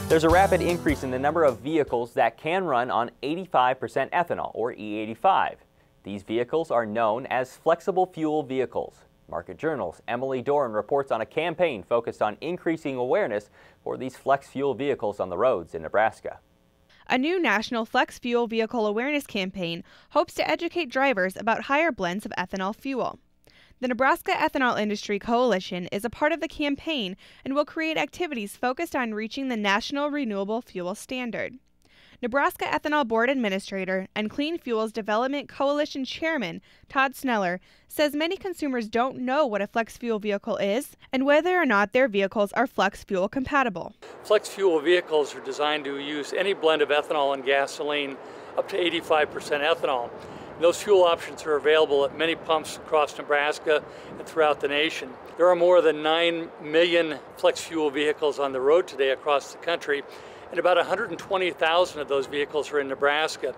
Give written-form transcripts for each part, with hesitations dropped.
There's a rapid increase in the number of vehicles that can run on 85% ethanol, or E85. These vehicles are known as flexible fuel vehicles. Market Journal's Emilee Dorn reports on a campaign focused on increasing awareness for these flex fuel vehicles on the roads in Nebraska. A new national flex fuel vehicle awareness campaign hopes to educate drivers about higher blends of ethanol fuel. The Nebraska Ethanol Industry Coalition is a part of the campaign and will create activities focused on reaching the National Renewable Fuel Standard. Nebraska Ethanol Board Administrator and Clean Fuels Development Coalition Chairman Todd Sneller says many consumers don't know what a flex fuel vehicle is and whether or not their vehicles are flex fuel compatible. Flex fuel vehicles are designed to use any blend of ethanol and gasoline up to 85% ethanol. Those fuel options are available at many pumps across Nebraska and throughout the nation. There are more than 9 million flex fuel vehicles on the road today across the country, and about 120,000 of those vehicles are in Nebraska.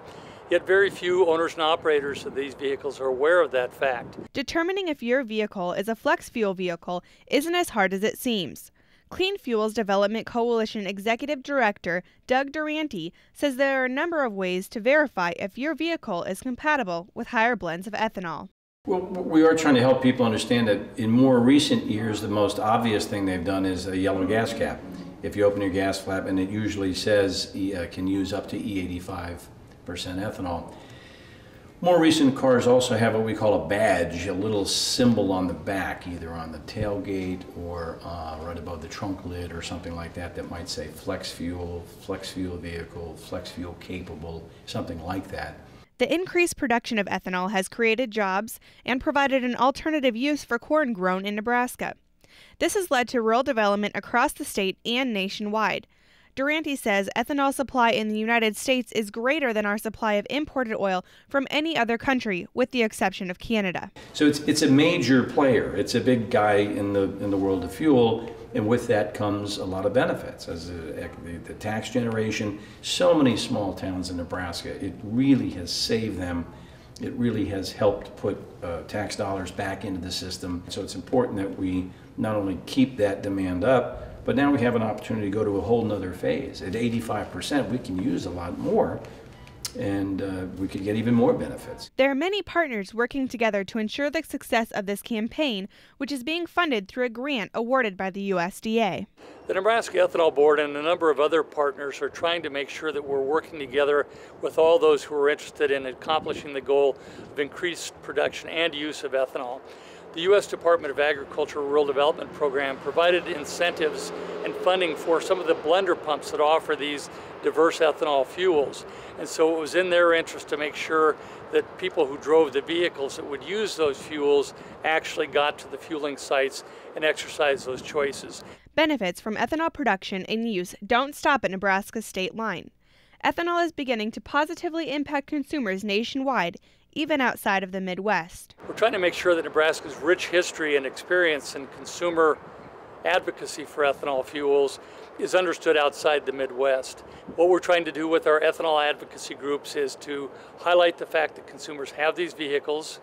Yet very few owners and operators of these vehicles are aware of that fact. Determining if your vehicle is a flex fuel vehicle isn't as hard as it seems. Clean Fuels Development Coalition Executive Director Doug Durante says there are a number of ways to verify if your vehicle is compatible with higher blends of ethanol. Well, we are trying to help people understand that in more recent years, the most obvious thing they've done is a yellow gas cap. If you open your gas flap and it usually says can use up to E85% ethanol. More recent cars also have what we call a badge, a little symbol on the back, either on the tailgate or right above the trunk lid or something like that, that might say flex fuel vehicle, flex fuel capable, something like that. The increased production of ethanol has created jobs and provided an alternative use for corn grown in Nebraska. This has led to rural development across the state and nationwide. Durante says ethanol supply in the United States is greater than our supply of imported oil from any other country, with the exception of Canada. So it's a major player. It's a big guy in the world of fuel, and with that comes a lot of benefits. As the tax generation, so many small towns in Nebraska, it really has saved them. It really has helped put tax dollars back into the system. So it's important that we not only keep that demand up, but now we have an opportunity to go to a whole nother phase. At 85%, we can use a lot more, and we could get even more benefits. There are many partners working together to ensure the success of this campaign, which is being funded through a grant awarded by the USDA. The Nebraska Ethanol Board and a number of other partners are trying to make sure that we're working together with all those who are interested in accomplishing the goal of increased production and use of ethanol. The U.S. Department of Agriculture Rural Development Program provided incentives and funding for some of the blender pumps that offer these diverse ethanol fuels. And so it was in their interest to make sure that people who drove the vehicles that would use those fuels actually got to the fueling sites and exercised those choices. Benefits from ethanol production and use don't stop at Nebraska's state line. Ethanol is beginning to positively impact consumers nationwide, even outside of the Midwest. We're trying to make sure that Nebraska's rich history and experience in consumer advocacy for ethanol fuels is understood outside the Midwest. What we're trying to do with our ethanol advocacy groups is to highlight the fact that consumers have these vehicles,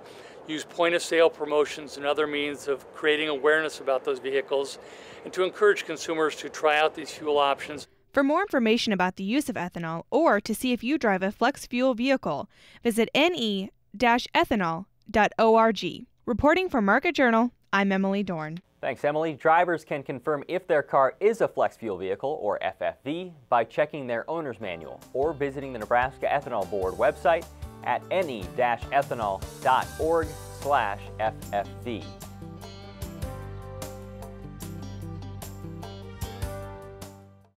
use point-of-sale promotions and other means of creating awareness about those vehicles, and to encourage consumers to try out these fuel options. For more information about the use of ethanol or to see if you drive a flex fuel vehicle, visit ne-ethanol.org. Reporting for Market Journal, I'm Emilee Dorn. Thanks, Emilee. Drivers can confirm if their car is a flex fuel vehicle, or FFV, by checking their owner's manual or visiting the Nebraska Ethanol Board website at ne-ethanol.org/FFV.